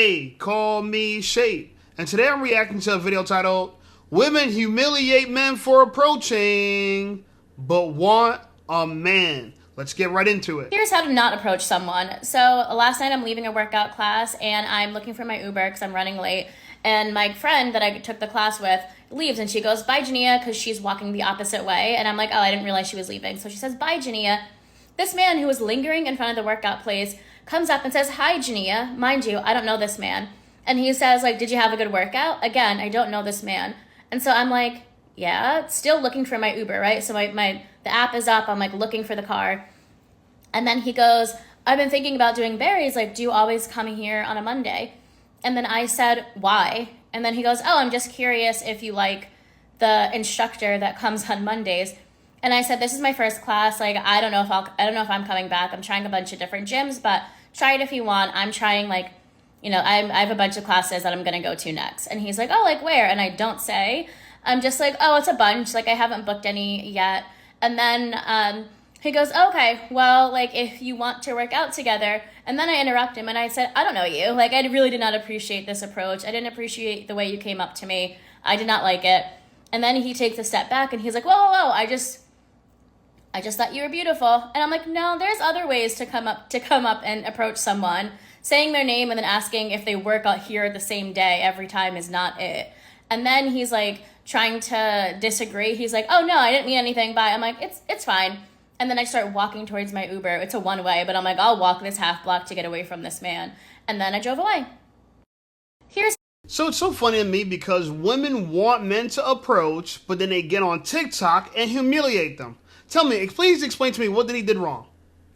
Hey, call me Shade. And today I'm reacting to a video titled, Women Humiliate Men for Approaching, but Want a Man. Let's get right into it. Here's how to not approach someone. So last night I'm leaving a workout class and I'm looking for my Uber because I'm running late. And my friend that I took the class with leaves and she goes, bye, Jania, because she's walking the opposite way. And I'm like, oh, I didn't realize she was leaving. So she says, bye, Jania. This man who was lingering in front of the workout place comes up and says, hi, Jania. Mind you, I don't know this man. And he says, like, did you have a good workout? Again, I don't know this man. And so I'm like, yeah, still looking for my Uber, right? So the app is up. I'm like looking for the car. And then he goes, I've been thinking about doing berries. Like, do you always come here on a Monday? And then I said, why? And then he goes, oh, I'm just curious if you like the instructor that comes on Mondays. And I said, this is my first class. Like, I don't know if I'm coming back. I'm trying a bunch of different gyms, but try it if you want. I'm trying I have a bunch of classes that I'm going to go to next. And he's like, oh, like where? And I don't say. I'm just like, oh, it's a bunch. Like, I haven't booked any yet. And then he goes, okay, well, like if you want to work out together. And then I interrupt him and I said, I don't know you. Like, I really did not appreciate this approach. I didn't appreciate the way you came up to me. I did not like it. And then he takes a step back and he's like, whoa, I just thought you were beautiful. And I'm like, no, there's other ways to come up and approach someone. Saying their name and then asking if they work out here the same day every time is not it. And then he's like trying to disagree. He's like, oh no, I didn't mean anything. Bye. I'm like, it's fine. And then I start walking towards my Uber. It's a one-way, but I'm like, I'll walk this half block to get away from this man. And then I drove away. So it's so funny to me because women want men to approach, but then they get on TikTok and humiliate them. Tell me, please explain to me, what did he do wrong?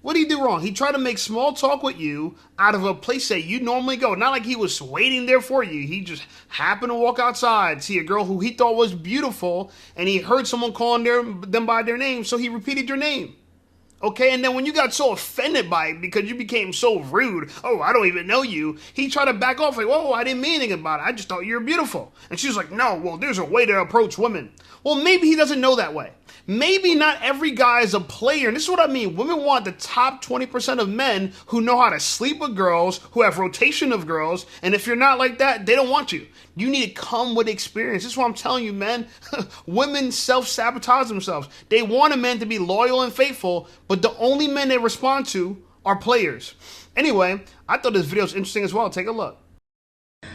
What did he do wrong? He tried to make small talk with you out of a place that you normally go. Not like he was waiting there for you. He just happened to walk outside, see a girl who he thought was beautiful, and he heard someone calling them by their name, so he repeated your name. Okay, and then when you got so offended by it because you became so rude, oh, I don't even know you, he tried to back off like, whoa, I didn't mean anything about it. I just thought you were beautiful. And she was like, no, well, there's a way to approach women. Well, maybe he doesn't know that way. Maybe not every guy is a player. And this is what I mean. Women want the top 20% of men who know how to sleep with girls, who have rotation of girls. And if you're not like that, they don't want you. You need to come with experience. This is what I'm telling you, man. Women self-sabotage themselves. They want a man to be loyal and faithful, but the only men they respond to are players. Anyway, I thought this video was interesting as well. Take a look.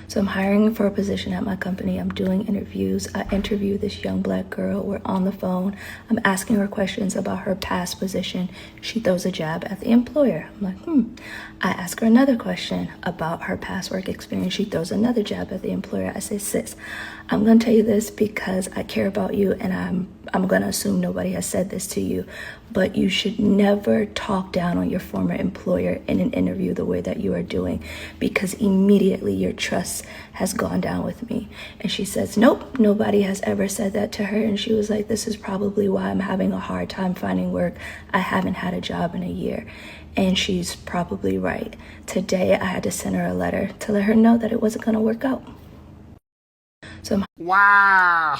So I'm hiring for a position at my company. I'm doing interviews. I interview this young black girl. We're on the phone. I'm asking her questions about her past position. She throws a jab at the employer. I'm like, I ask her another question about her past work experience. She throws another jab at the employer. I say, sis, I'm going to tell you this because I care about you and I'm going to assume nobody has said this to you, but you should never talk down on your former employer in an interview the way that you are doing, because immediately your trust has gone down with me. And she says, nope, nobody has ever said that to her. And she was like, this is probably why I'm having a hard time finding work. I haven't had a job in a year. And she's probably right. Today, I had to send her a letter to let her know that it wasn't going to work out. Wow.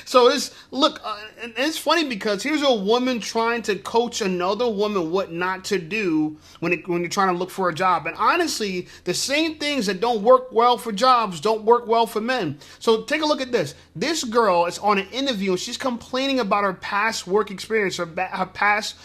So and it's funny because here's a woman trying to coach another woman what not to do when you're trying to look for a job. And honestly, the same things that don't work well for jobs don't work well for men. So take a look at this. This girl is on an interview and she's complaining about her past work experience, her past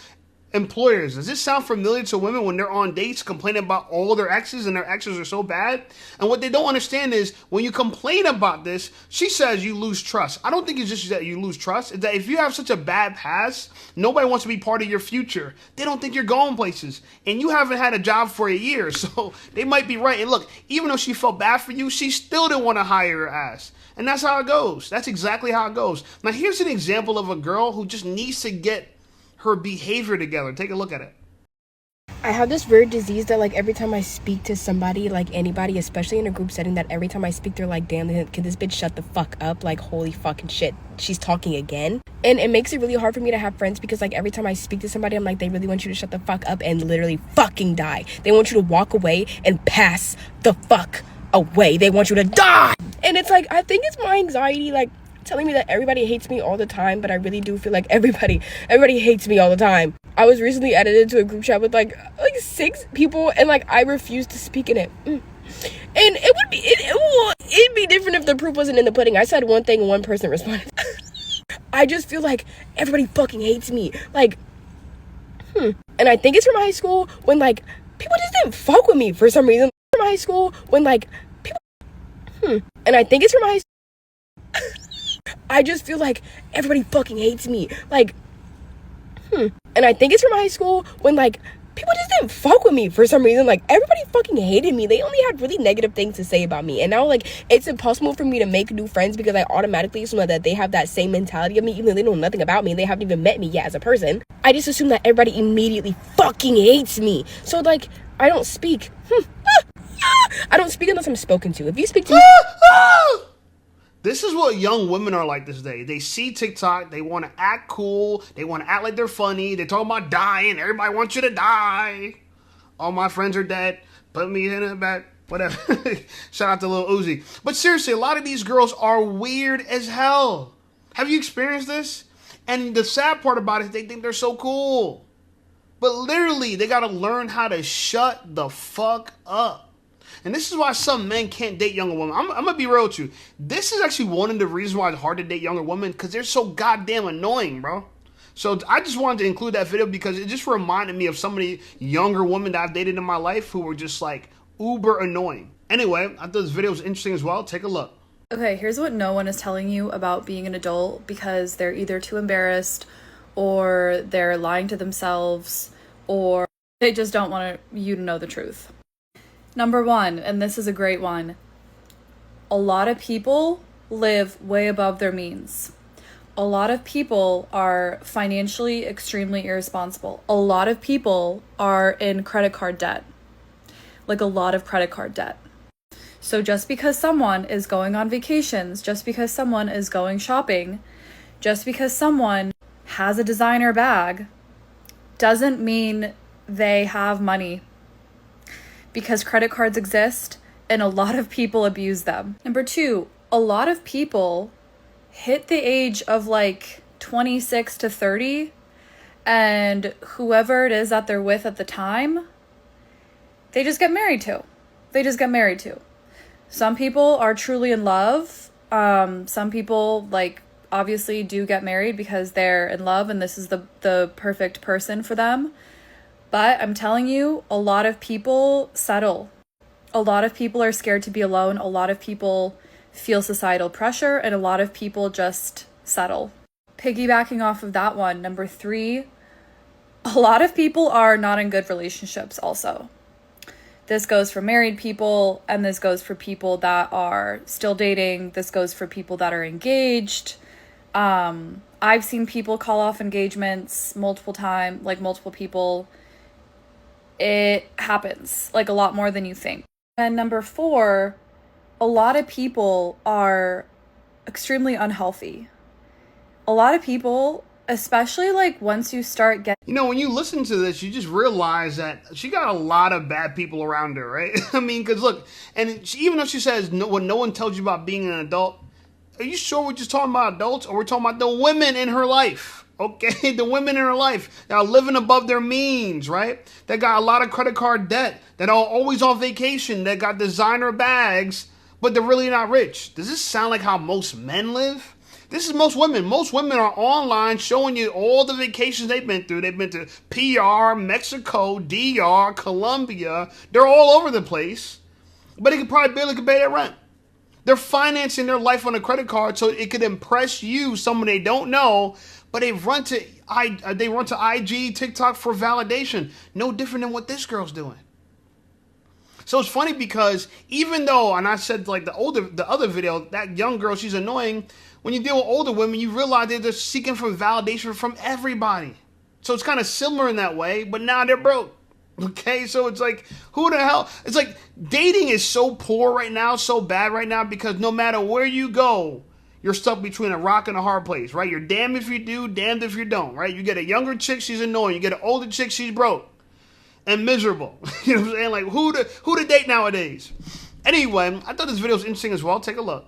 employers. Does this sound familiar to women when they're on dates complaining about all their exes and their exes are so bad? And what they don't understand is when you complain about this, she says you lose trust. I don't think it's just that you lose trust. It's that if you have such a bad past, nobody wants to be part of your future. They don't think you're going places. And you haven't had a job for a year, so they might be right. And look, even though she felt bad for you, she still didn't want to hire your ass. And that's how it goes. That's exactly how it goes. Now, here's an example of a girl who just needs to get her behavior together. Take a look at it. I have this weird disease that like every time I speak to somebody, like anybody, especially in a group setting, that every time I speak they're like, damn, can this bitch shut the fuck up? Like, holy fucking shit, she's talking again. And it makes it really hard for me to have friends because like every time I speak to somebody, I'm like, they really want you to shut the fuck up and literally fucking die. They want you to walk away and pass the fuck away. They want you to die. And it's like, I think it's my anxiety, like telling me that everybody hates me all the time, but I really do feel like everybody hates me all the time. I was recently added into a group chat with like 6 people, and like I refused to speak in it. And it'd be different if the proof wasn't in the pudding. I said one thing and one person responded. I just feel like everybody fucking hates me. Like, And I think it's from high school when like people just didn't fuck with me for some reason. From high school when like people And I think it's from high school. I just feel like everybody fucking hates me. Like, And I think it's from high school when like people just didn't fuck with me for some reason. Like, everybody fucking hated me. They only had really negative things to say about me. And now, like, it's impossible for me to make new friends because I automatically assume that they have that same mentality of me, even though they know nothing about me. They haven't even met me yet as a person. I just assume that everybody immediately fucking hates me. So, like, I don't speak. I don't speak unless I'm spoken to. If you speak to me... This is what young women are like this day. They see TikTok, they want to act cool, they want to act like they're funny, they're talking about dying, everybody wants you to die. All my friends are dead, put me in a bed, whatever. Shout out to Lil Uzi. But seriously, a lot of these girls are weird as hell. Have you experienced this? And the sad part about it is they think they're so cool. But literally, they got to learn how to shut the fuck up. And this is why some men can't date younger women. I'm going to be real with you. This is actually one of the reasons why it's hard to date younger women, because they're so goddamn annoying, bro. So I just wanted to include that video because it just reminded me of so many younger women that I've dated in my life who were just like uber annoying. Anyway, I thought this video was interesting as well. Take a look. Okay, here's what no one is telling you about being an adult because they're either too embarrassed or they're lying to themselves or they just don't want you to know the truth. Number 1, and this is a great one, a lot of people live way above their means. A lot of people are financially extremely irresponsible. A lot of people are in credit card debt, like a lot of credit card debt. So just because someone is going on vacations, just because someone is going shopping, just because someone has a designer bag, doesn't mean they have money. Because credit cards exist and a lot of people abuse them. Number 2, a lot of people hit the age of like 26 to 30 and whoever it is that they're with at the time, they just get married to. Some people are truly in love. Some people like obviously do get married because they're in love and this is the perfect person for them. But I'm telling you, a lot of people settle. A lot of people are scared to be alone. A lot of people feel societal pressure, and a lot of people just settle. Piggybacking off of that one, number 3, a lot of people are not in good relationships also. This goes for married people, and this goes for people that are still dating. This goes for people that are engaged. I've seen people call off engagements multiple people. It happens, like a lot more than you think. And number 4, a lot of people are extremely unhealthy. A lot of people, especially like once you start getting... You know, when you listen to this, you just realize that she got a lot of bad people around her, right? I mean, because look, and even though she says what no one tells you about being an adult, are you sure we're just talking about adults or we're talking about the women in her life? Okay, the women in her life that are living above their means, right? That got a lot of credit card debt, that are always on vacation, that got designer bags, but they're really not rich. Does this sound like how most men live? This is most women. Most women are online showing you all the vacations they've been through. They've been to PR, Mexico, DR, Colombia. They're all over the place, but they could probably barely pay their rent. They're financing their life on a credit card so it could impress you, someone they don't know, but they run to IG, TikTok for validation. No different than what this girl's doing. So it's funny because even though, and I said like the other video, that young girl, she's annoying. When you deal with older women, you realize they're just seeking for validation from everybody. So it's kind of similar in that way, but now they're broke. Okay, so it's like, who the hell? It's like dating is so poor right now, so bad right now, because no matter where you go, you're stuck between a rock and a hard place, right? You're damned if you do, damned if you don't, right? You get a younger chick, she's annoying. You get an older chick, she's broke and miserable. You know what I'm saying? Like, who to date nowadays? Anyway, I thought this video was interesting as well. Take a look.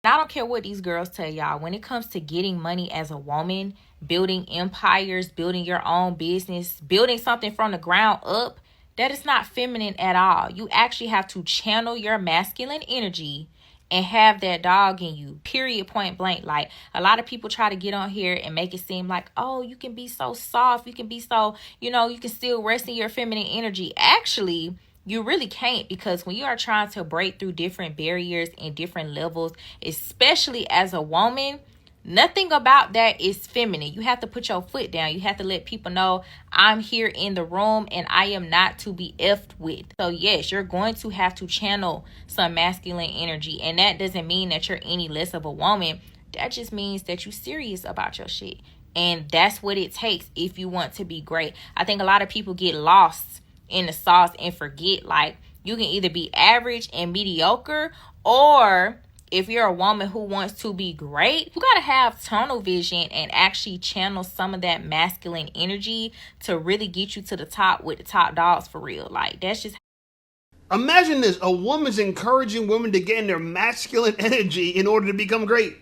I don't care what these girls tell y'all. When it comes to getting money as a woman, building empires, building your own business, building something from the ground up, that is not feminine at all. You actually have to channel your masculine energy and have that dog in you, period, point blank. Like, a lot of people try to get on here and make it seem like, oh, you can be so soft, you can be so, you can still rest in your feminine energy. Actually, you really can't, because when you are trying to break through different barriers and different levels, especially as a woman, nothing about that is feminine. You have to put your foot down. You have to let people know, I'm here in the room and I am not to be effed with. So yes, you're going to have to channel some masculine energy. And that doesn't mean that you're any less of a woman. That just means that you're serious about your shit. And that's what it takes if you want to be great. I think a lot of people get lost in the sauce and forget, like, you can either be average and mediocre, or if you're a woman who wants to be great, you gotta have tunnel vision and actually channel some of that masculine energy to really get you to the top with the top dogs for real. Like, that's just... Imagine this. A woman's encouraging women to get in their masculine energy in order to become great.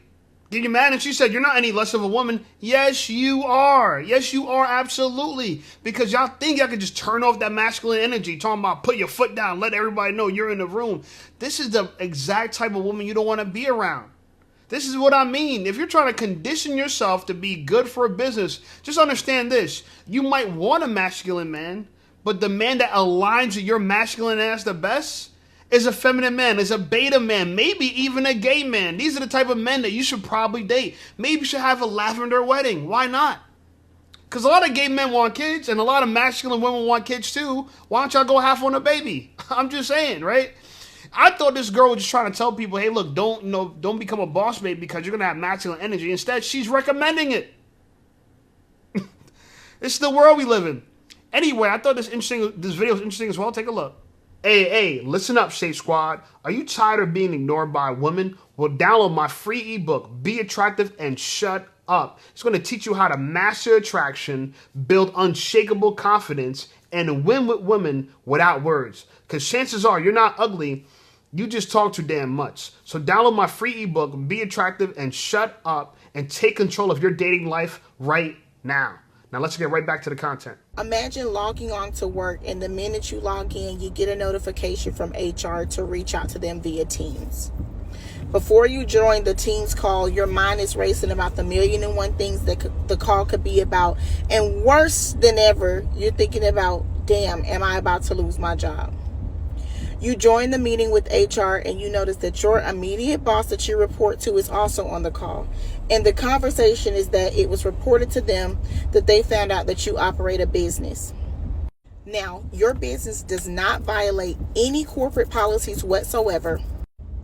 Get you mad? And she said, you're not any less of a woman. Yes, you are. Yes, you are. Absolutely. Because y'all think y'all can just turn off that masculine energy, talking about put your foot down, let everybody know you're in the room. This is the exact type of woman you don't want to be around. This is what I mean. If you're trying to condition yourself to be good for a business, just understand this. You might want a masculine man, but the man that aligns with your masculine ass the best is a feminine man, is a beta man, maybe even a gay man. These are the type of men that you should probably date. Maybe you should have a lavender wedding. Why not? Because a lot of gay men want kids and a lot of masculine women want kids too. Why don't y'all go half on a baby? I'm just saying, right? I thought this girl was just trying to tell people, hey, look, don't become a boss babe because you're going to have masculine energy. Instead, she's recommending it. This is the world we live in. Anyway, I thought this video was interesting as well. Take a look. Hey, listen up, Safe Squad. Are you tired of being ignored by women? Well, download my free ebook, Be Attractive and Shut Up. It's going to teach you how to master attraction, build unshakable confidence, and win with women without words. Because chances are you're not ugly, you just talk too damn much. So download my free ebook, Be Attractive and Shut Up, and take control of your dating life right now. Now let's get right back to the content. Imagine logging on to work, and the minute you log in, you get a notification from HR to reach out to them via Teams. Before you join the Teams call, your mind is racing about the million and one things that the call could be about. And worse than ever, you're thinking about, damn, am I about to lose my job? You join the meeting with HR and you notice that your immediate boss that you report to is also on the call. And the conversation is that it was reported to them that they found out that you operate a business. Now, your business does not violate any corporate policies whatsoever.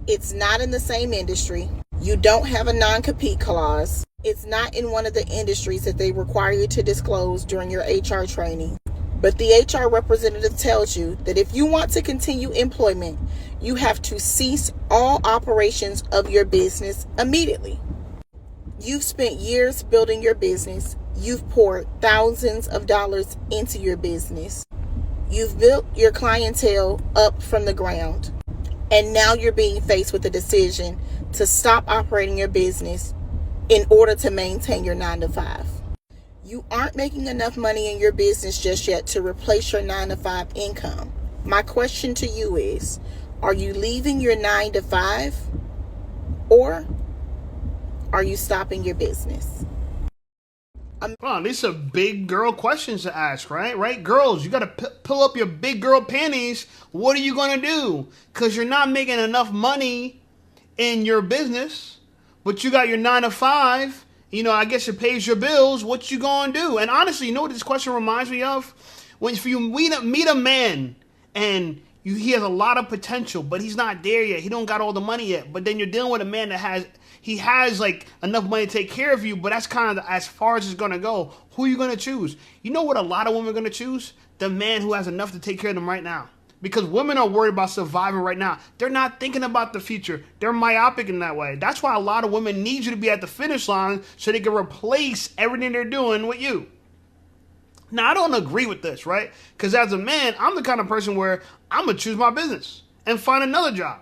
It's not in the same industry. You don't have a non-compete clause. It's not in one of the industries that they require you to disclose during your HR training. But the HR representative tells you that if you want to continue employment, you have to cease all operations of your business immediately. You've spent years building your business. You've poured thousands of dollars into your business. You've built your clientele up from the ground. And now you're being faced with the decision to stop operating your business in order to maintain your 9-to-5. You aren't making enough money in your business just yet to replace your 9-to-5 income. My question to you is, are you leaving your 9-to-5 or are you stopping your business? Wow, these are big girl questions to ask, right? Right? Girls, you got to pull up your big girl panties. What are you going to do? Because you're not making enough money in your business, but you got your 9-to-5. I guess it pays your bills. What you gonna do? And honestly, you know what this question reminds me of? When if you meet a man and he has a lot of potential, but he's not there yet. He don't got all the money yet. But then you're dealing with a man that has like enough money to take care of you, but that's kind of as far as it's gonna go. Who are you gonna choose? You know what a lot of women are gonna choose? The man who has enough to take care of them right now. Because women are worried about surviving right now. They're not thinking about the future. They're myopic in that way. That's why a lot of women need you to be at the finish line so they can replace everything they're doing with you. Now, I don't agree with this, right? Because as a man, I'm the kind of person where I'm going to choose my business and find another job.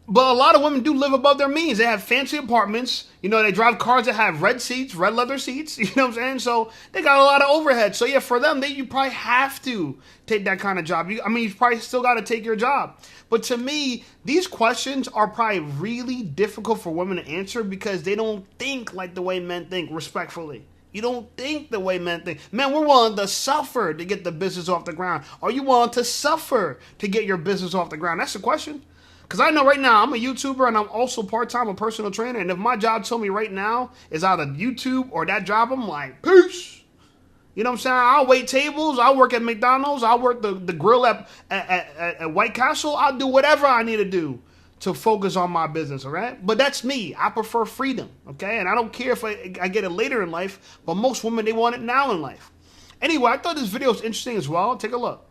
But a lot of women do live above their means. They have fancy apartments. You know, they drive cars that have red seats, red leather seats. You know what I'm saying? So they got a lot of overhead. So yeah, for them, you probably have to take that kind of job. You probably still got to take your job. But to me, these questions are probably really difficult for women to answer because they don't think like the way men think, respectfully. You don't think the way men think. Man, we're willing to suffer to get the business off the ground. Are you willing to suffer to get your business off the ground? That's the question. Because I know right now I'm a YouTuber and I'm also part-time a personal trainer. And if my job told me right now is either YouTube or that job, I'm like, peace. You know what I'm saying? I'll wait tables. I'll work at McDonald's. I'll work the grill at White Castle. I'll do whatever I need to do to focus on my business, all right? But that's me. I prefer freedom, okay? And I don't care if I get it later in life, but most women, they want it now in life. Anyway, I thought this video was interesting as well. Take a look.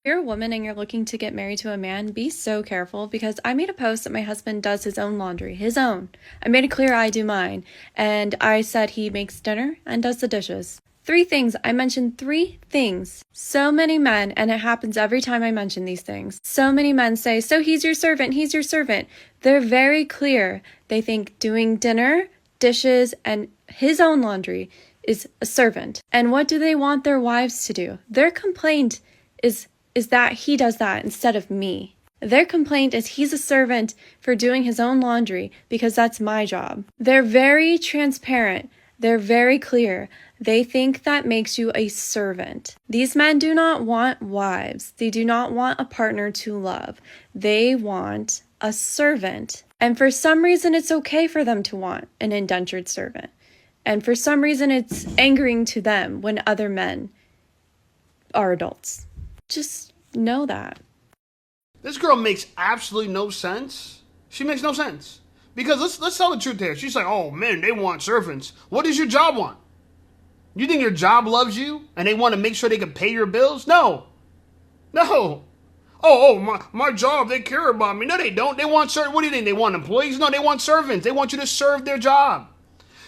If you're a woman and you're looking to get married to a man, be so careful because I made a post that my husband does his own laundry, his own. I made it clear I do mine. And I said he makes dinner and does the dishes. 3 things. I mentioned 3 things. So many men, and it happens every time I mention these things. So many men say, so he's your servant, he's your servant. They're very clear. They think doing dinner, dishes, and his own laundry is a servant. And what do they want their wives to do? Their complaint is that he does that instead of me. Their complaint is he's a servant for doing his own laundry because that's my job. They're very transparent. They're very clear. They think that makes you a servant. These men do not want wives. They do not want a partner to love. They want a servant. And for some reason, it's okay for them to want an indentured servant. And for some reason, it's angering to them when other men are adults. Just know that. This girl makes absolutely no sense. She makes no sense. Because let's tell the truth here. She's like, oh, men, they want servants. What does your job want? You think your job loves you and they want to make sure they can pay your bills? No. My job, they care about me. No, they don't. They want servants. What do you think? They want employees? No, they want servants. They want you to serve their job.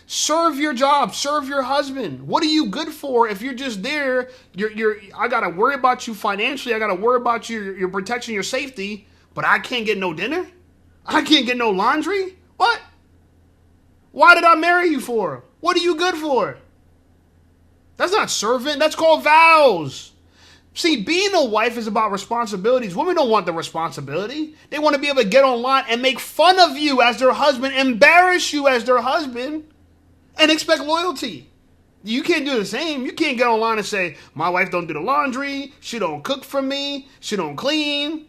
Serve your job. Serve your husband. What are you good for if you're just there? I got to worry about you financially. I got to worry about your protection, your safety. But I can't get no dinner? I can't get no laundry? What? Why did I marry you for? What are you good for? That's not servant. That's called vows. See, being a wife is about responsibilities. Women don't want the responsibility. They want to be able to get online and make fun of you as their husband, embarrass you as their husband, and expect loyalty. You can't do the same. You can't get online and say, my wife don't do the laundry, she don't cook for me, she don't clean,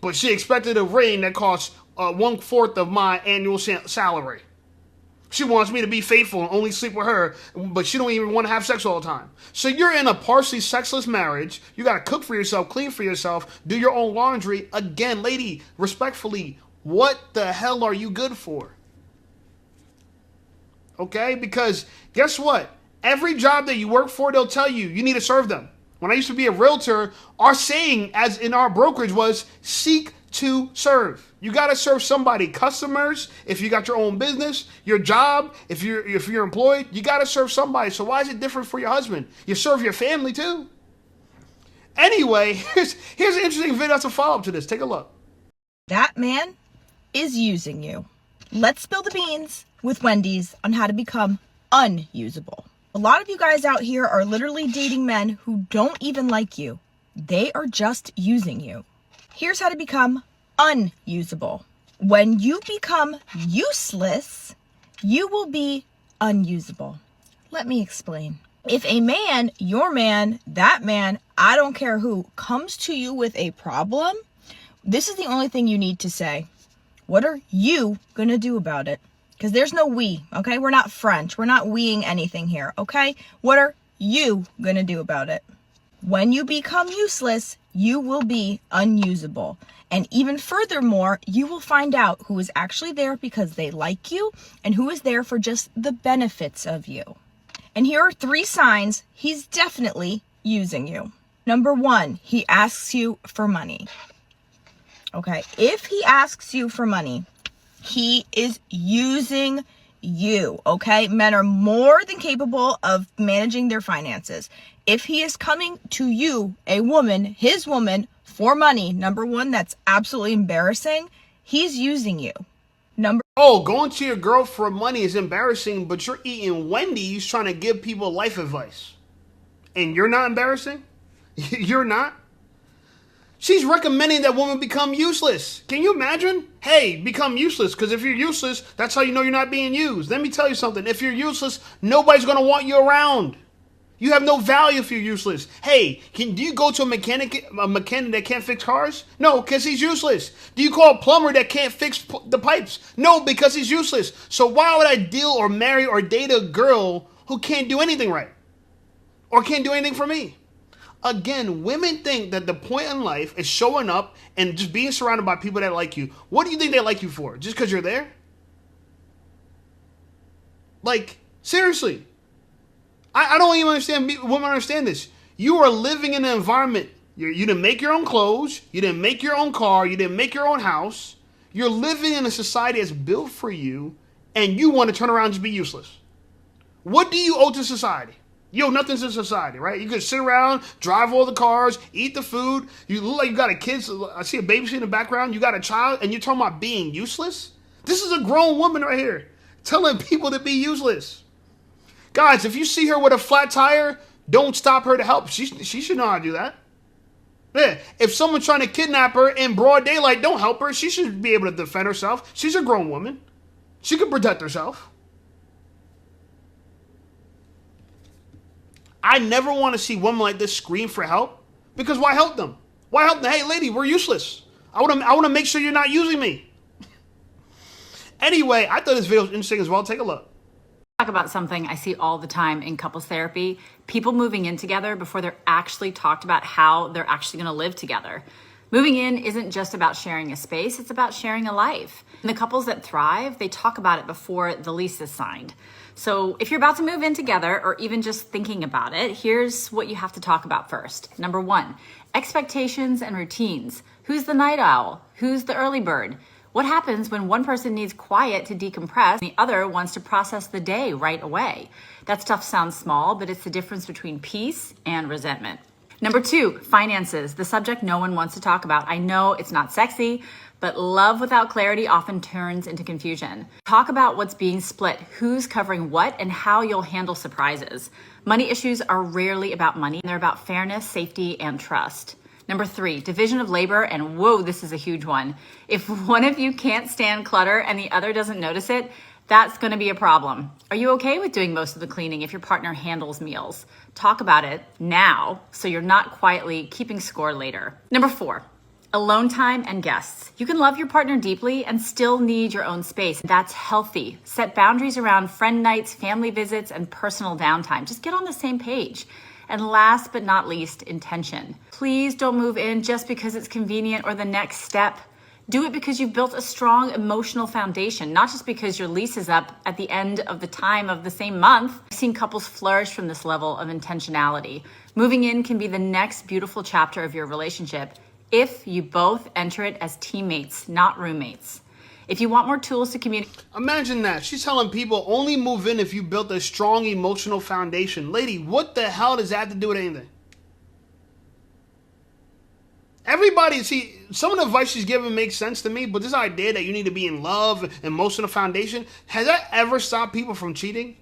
but she expected a ring that costs 1/4 of my annual salary. She wants me to be faithful and only sleep with her, but she don't even want to have sex all the time. So you're in a partially sexless marriage. You got to cook for yourself, clean for yourself, do your own laundry. Again, lady, respectfully, what the hell are you good for? Okay? Because guess what? Every job that you work for, they'll tell you, you need to serve them. When I used to be a realtor, our saying as in our brokerage was seek to serve. You got to serve somebody. Customers, if you got your own business, your job, if you're employed, you got to serve somebody. So why is it different for your husband? You serve your family too. Anyway, here's an interesting video that's a follow-up to this. Take a look. That man is using you. Let's spill the beans with Wendy's on how to become unusable. A lot of you guys out here are literally dating men who don't even like you. They are just using you. Here's how to become unusable. When you become useless, you will be unusable. Let me explain. If a man, your man, that man, I don't care who, comes to you with a problem, this is the only thing you need to say. What are you gonna do about it? Because there's no we, okay? We're not French. We're not weeing anything here, okay? What are you gonna do about it? When you become useless, you will be unusable. And even furthermore, you will find out who is actually there because they like you and who is there for just the benefits of you. And here are 3 signs he's definitely using you. Number 1, he asks you for money. Okay, if he asks you for money, he is using you, okay? Men are more than capable of managing their finances. If he is coming to you, a woman, his woman, for money, number 1, that's absolutely embarrassing. He's using you. Oh, going to your girl for money is embarrassing, but you're eating Wendy's trying to give people life advice. And you're not embarrassing? You're not? She's recommending that woman become useless. Can you imagine? Hey, become useless, because if you're useless, that's how you know you're not being used. Let me tell you something. If you're useless, nobody's going to want you around. You have no value if you're useless. Hey, do you go to a mechanic that can't fix cars? No, because he's useless. Do you call a plumber that can't fix the pipes? No, because he's useless. So why would I deal or marry or date a girl who can't do anything right? Or can't do anything for me? Again, women think that the point in life is showing up and just being surrounded by people that like you. What do you think they like you for? Just because you're there? Like, seriously. I don't even understand, women understand this. You are living in an environment. You didn't make your own clothes. You didn't make your own car. You didn't make your own house. You're living in a society that's built for you, and you want to turn around and just be useless. What do you owe to society? You owe nothing to society, right? You could sit around, drive all the cars, eat the food. You look like you got a kid. I see a baby in the background. You got a child, and you're talking about being useless? This is a grown woman right here telling people to be useless. Guys, if you see her with a flat tire, don't stop her to help. She should know how to do that. Yeah. If someone's trying to kidnap her in broad daylight, don't help her. She should be able to defend herself. She's a grown woman. She can protect herself. I never want to see women like this scream for help, because why help them? Why help them? Hey, lady, we're useless. I want to make sure you're not using me. Anyway, I thought this video was interesting as well. Take a look. Talk about something I see all the time in couples therapy. People moving in together before they're actually talked about how they're actually going to live together. Moving in isn't just about sharing a space, it's about sharing a life. And the couples that thrive, they talk about it before the lease is signed. So if you're about to move in together, or even just thinking about it, here's what you have to talk about first. Number 1, expectations and routines. Who's the night owl? Who's the early bird? What happens when one person needs quiet to decompress and the other wants to process the day right away? That stuff sounds small, but it's the difference between peace and resentment. Number 2, finances, the subject no one wants to talk about. I know it's not sexy, but love without clarity often turns into confusion. Talk about what's being split, who's covering what, and how you'll handle surprises. Money issues are rarely about money. They're about fairness, safety, and trust. Number 3, division of labor, and whoa, this is a huge one. If one of you can't stand clutter and the other doesn't notice it, that's going to be a problem. Are you okay with doing most of the cleaning if your partner handles meals? Talk about it now so you're not quietly keeping score later. Number 4, alone time and guests. You can love your partner deeply and still need your own space. That's healthy. Set boundaries around friend nights, family visits, and personal downtime. Just get on the same page. And last but not least, intention. Please don't move in just because it's convenient or the next step. Do it because you've built a strong emotional foundation, not just because your lease is up at the end of the time of the same month. I've seen couples flourish from this level of intentionality. Moving in can be the next beautiful chapter of your relationship if you both enter it as teammates, not roommates. If you want more tools to communicate. Imagine that. She's telling people only move in if you built a strong emotional foundation. Lady, what the hell does that have to do with anything? Everybody, see, some of the advice she's giving makes sense to me, but this idea that you need to be in love, emotional foundation, has that ever stopped people from cheating?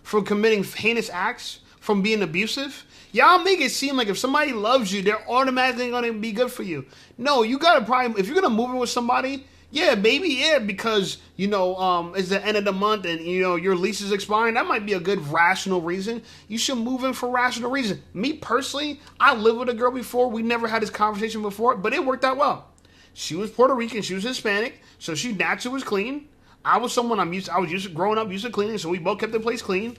From committing heinous acts? From being abusive? Y'all make it seem like if somebody loves you, they're automatically going to be good for you. No, you got to probably, if you're going to move in with somebody, yeah, maybe, yeah, because, it's the end of the month and, your lease is expiring. That might be a good rational reason. You should move in for rational reason. Me personally, I lived with a girl before. We never had this conversation before, but it worked out well. She was Puerto Rican. She was Hispanic, so she naturally was clean. I was someone I was used to growing up, used to cleaning, so we both kept the place clean.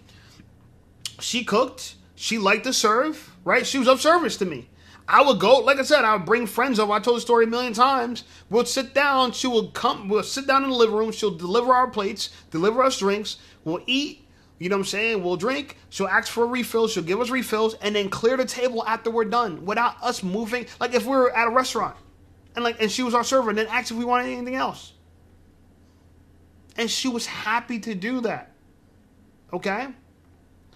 She cooked. She liked to serve, right? She was of service to me. I would go, like I said, I would bring friends over. I told the story a million times. We'll sit down. We'll sit down in the living room. She'll deliver our plates, deliver us drinks. We'll eat. You know what I'm saying? We'll drink. She'll ask for a refill. She'll give us refills and then clear the table after we're done without us moving. Like if we were at a restaurant and she was our server and then asked if we wanted anything else. And she was happy to do that. Okay?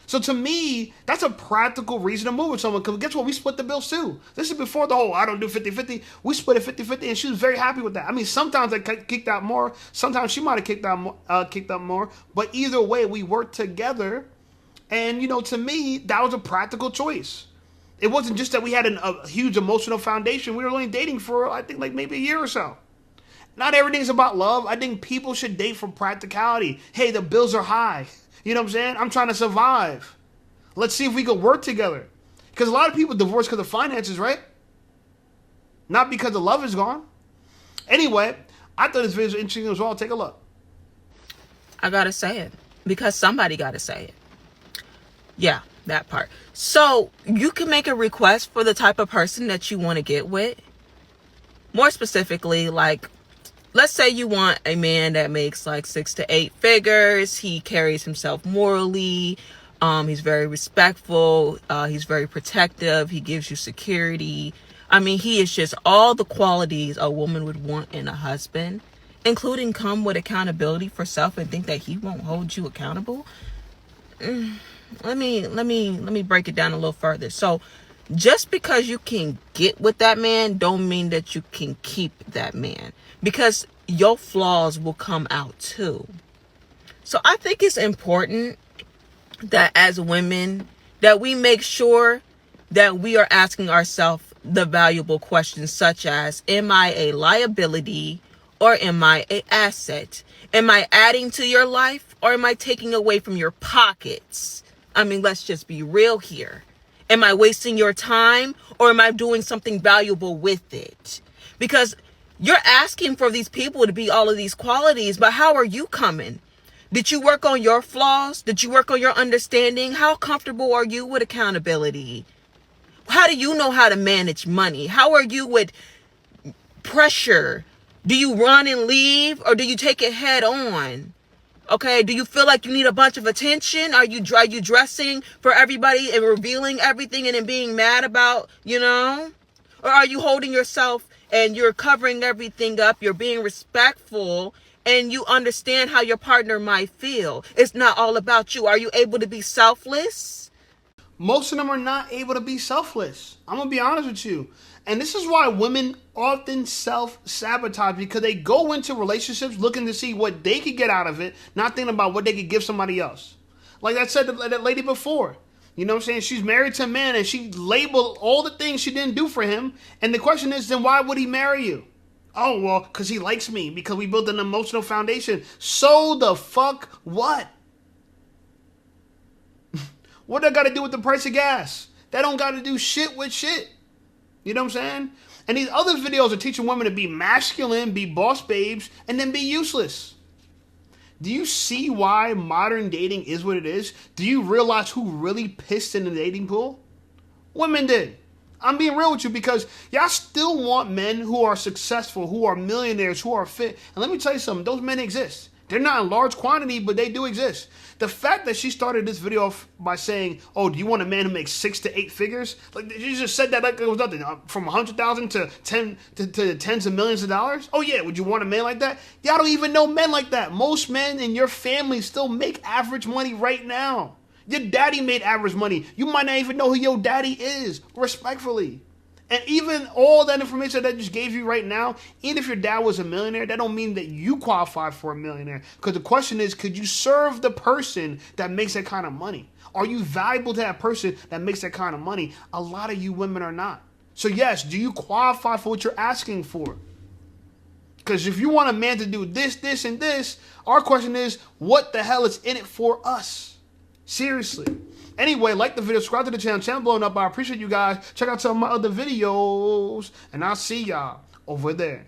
So to me, that's a practical reason to move with someone. Because guess what? We split the bills too. This is before the whole I don't do 50-50. We split it 50-50, and she was very happy with that. I mean, sometimes I kicked out more. Sometimes she might have kicked out more. But either way, we worked together. And, you know, to me, that was a practical choice. It wasn't just that we had a huge emotional foundation. We were only dating for, I think, like maybe a year or so. Not everything's about love. I think people should date for practicality. Hey, the bills are high. You know what I'm saying? I'm trying to survive. Let's see if we could work together. Because a lot of people divorce because of finances, right? Not because the love is gone. Anyway, I thought this video was interesting as well. Take a look. I gotta say it. Because somebody gotta say it. Yeah, that part. So, you can make a request for the type of person that you want to get with. More specifically, like, let's say you want a man that makes like 6 to 8 figures. He carries himself morally. He's very respectful. He's very protective. He gives you security. I mean, he is just all the qualities a woman would want in a husband, including come with accountability for self and think that he won't hold you accountable. Let me break it down a little further. So, just because you can get with that man don't mean that you can keep that man, because your flaws will come out too. So I think it's important that as women that we make sure that we are asking ourselves the valuable questions such as, am I a liability or am I an asset? Am I adding to your life or am I taking away from your pockets? I mean, let's just be real here. Am I wasting your time or am I doing something valuable with it? Because you're asking for these people to be all of these qualities, but how are you coming? Did you work on your flaws? Did you work on your understanding? How comfortable are you with accountability? How do you know how to manage money? How are you with pressure? Do you run and leave or do you take it head on? Okay, do you feel like you need a bunch of attention? Are you dressing for everybody and revealing everything and then being mad about, you know? Or are you holding yourself and you're covering everything up? You're being respectful and you understand how your partner might feel. It's not all about you. Are you able to be selfless? Most of them are not able to be selfless. I'm going to be honest with you. And this is why women often self-sabotage, because they go into relationships looking to see what they could get out of it, not thinking about what they could give somebody else. Like I said to that lady before, you know what I'm saying? She's married to a man and she labeled all the things she didn't do for him. And the question is, then why would he marry you? Oh, well, because he likes me, because we built an emotional foundation. So the fuck what? What that got to do with the price of gas? That don't got to do shit with shit. You know what I'm saying? And these other videos are teaching women to be masculine, be boss babes, and then be useless. Do you see why modern dating is what it is? Do you realize who really pissed in the dating pool? Women did. I'm being real with you because y'all still want men who are successful, who are millionaires, who are fit. And let me tell you something, those men exist. They're not in large quantity, but they do exist. The fact that she started this video off by saying, oh, do you want a man who makes 6 to 8 figures? Like, you just said that like it was nothing. From 100,000 to tens of millions of dollars? Oh, yeah, would you want a man like that? Y'all don't even know men like that. Most men in your family still make average money right now. Your daddy made average money. You might not even know who your daddy is, respectfully. And even all that information that I just gave you right now, even if your dad was a millionaire, that don't mean that you qualify for a millionaire. Because the question is, could you serve the person that makes that kind of money? Are you valuable to that person that makes that kind of money? A lot of you women are not. So yes, do you qualify for what you're asking for? Because if you want a man to do this, this, and this, our question is, what the hell is in it for us? Seriously. Anyway, like the video, subscribe to the channel blowing up. I appreciate you guys. Check out some of my other videos, and I'll see y'all over there.